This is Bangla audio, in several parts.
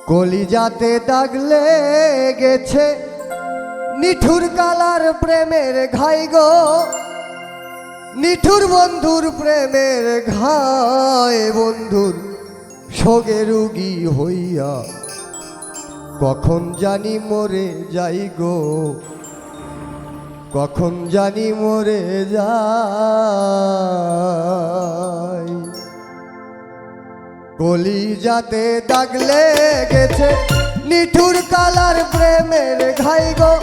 কলিজাতে দাগ লেগেছে নিঠুর কালার প্রেমের ঘাই গো, নিঠুর বন্ধুর প্রেমের ঘায় বন্ধুর শোকে রুগী হইয়া কখন জানি মরে যাই গো, কখন জানি মরে যাই। কলিজাতে দাগ লেগেছে নিঠুর কালার প্রেমের ঘাই গো,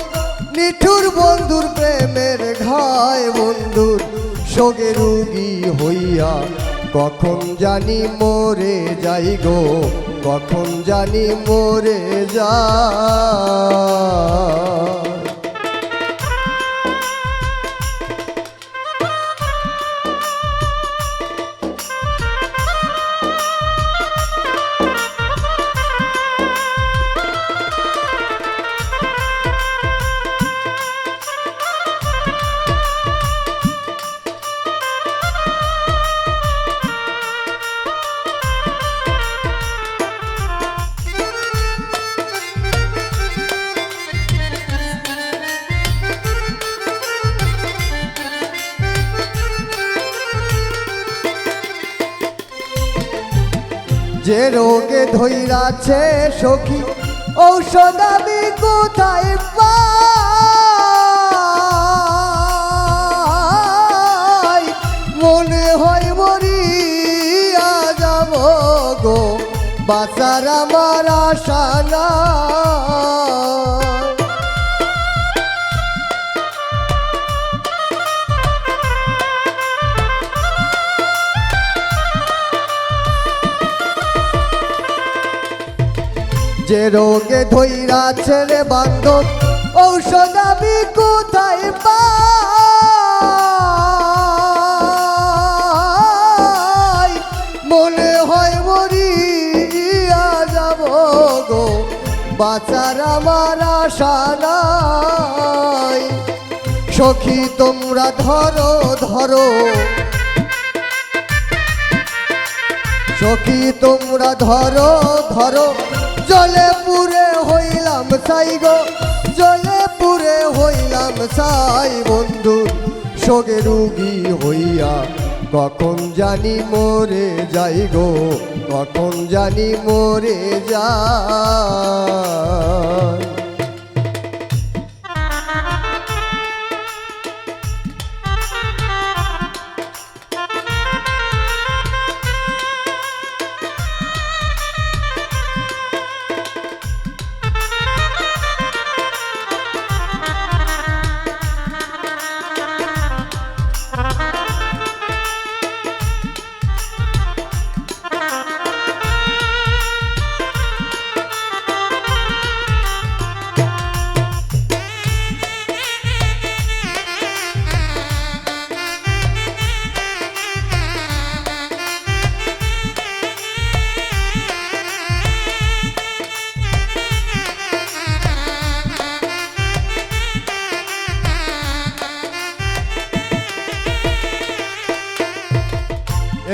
নিঠুর বন্ধুর প্রেমের ঘায় বন্ধুর শোকে রুগী হইয়া কখন জানি মরে যাই গো, কখন জানি মরে যাই। যে রোগে ধইরাছে সখী ঔষধ আমি কোথায় পাই, মনে হয় মরিয়া যাব গো, বাঁচার আমার আশা নাই। যে রোগে ধইরাছে রে বান্ধব ঔষধ আমি কোথায় পাই, মনে হয় মরিয়া যাব গো, বাঁচার আমার আশা নাই। সখী তোমরা ধরো ধরো, সখী তোমরা ধরো ধরো, জলে পুরে হইলাম ছাই গো, জলে পুরে হইলাম ছাই বন্ধুর শোকে রুগী হইয়া কখন জানি মরে যাই গো, কখন জানি মরে যাই।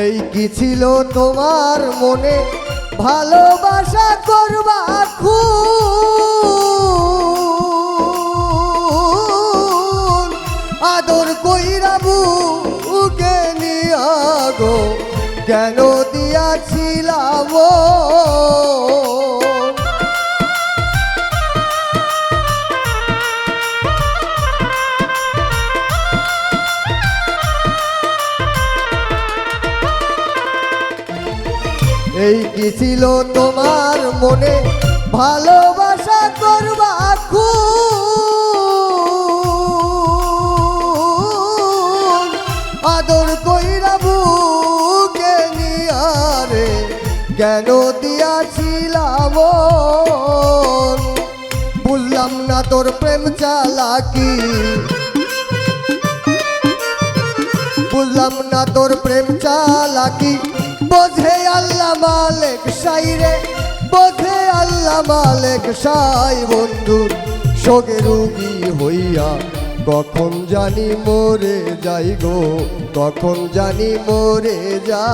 এই কি ছিল তোমার মনে ভালোবাসা করবা খুন, আদর কইরা বুকে নিয়া গো, কেন দিয়াছিলাম এই কি ছিল তোমার মনে ভালোবাসা করবা খুন, আদর কইরা বুকে নিয়া রে, কেন দিয়াছিলাম বুঝলাম না তোর প্রেম চালাকি, বুঝলাম না তোর প্রেম চালাকি, বোঝে আল্লাহ মালিক সাই রে, বোঝে আল্লাহ মালিক সাই বন্ধুর শোকে রুগী হইয়া কখন জানি মরে যাই গো, কখন জানি মরে যায়।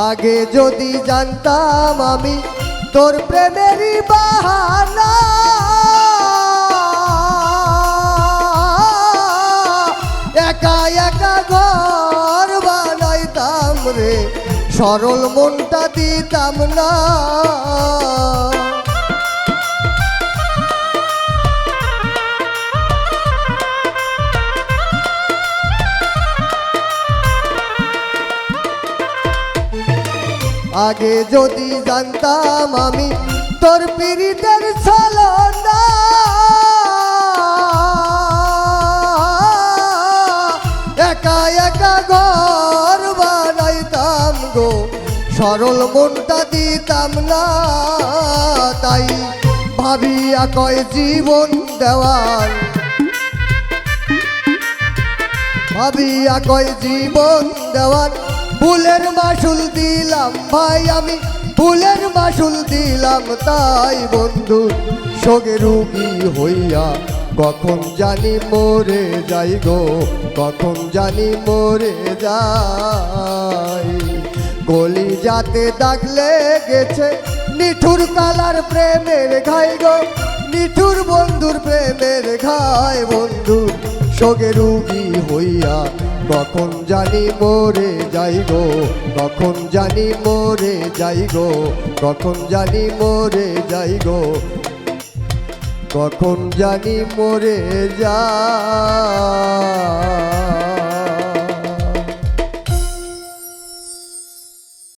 আগে যদি জানতাম আমি তোর প্রেমেরই বাহানা, একা একা ঘর বানাইতাম রে, সরল মনটা দিতাম না। আগে যদি জানতাম আমি তোর পীড়িতের ছলনা, একা একা ঘর বানাইতাম গো, সরল মনটা দিতাম না। তাই ভাবিয়া কয় জীবন দেওয়ার, ভাবিয়া কয় জীবন দেওয়ার, ফুলের মাসুল দিলাম ভাই আমি, ফুলের মাসুল দিলাম। তাই বন্ধু সোগে রুগী হইয়া কখন জানি মরে যাই গো, কখন জানি মরে যাই। গলি যাতে দাগ লেগেছে নিঠুর কালার প্রেমের ঘাই গো, নিঠুর বন্ধুর প্রেমের ঘাই। বন্ধু সোগে রুগী হইয়া কখন জানি মরে যাই গো, কখন জানি মরে যাই গো, কখন জানি মরে যাই গো, কখন জানি মরে যায়।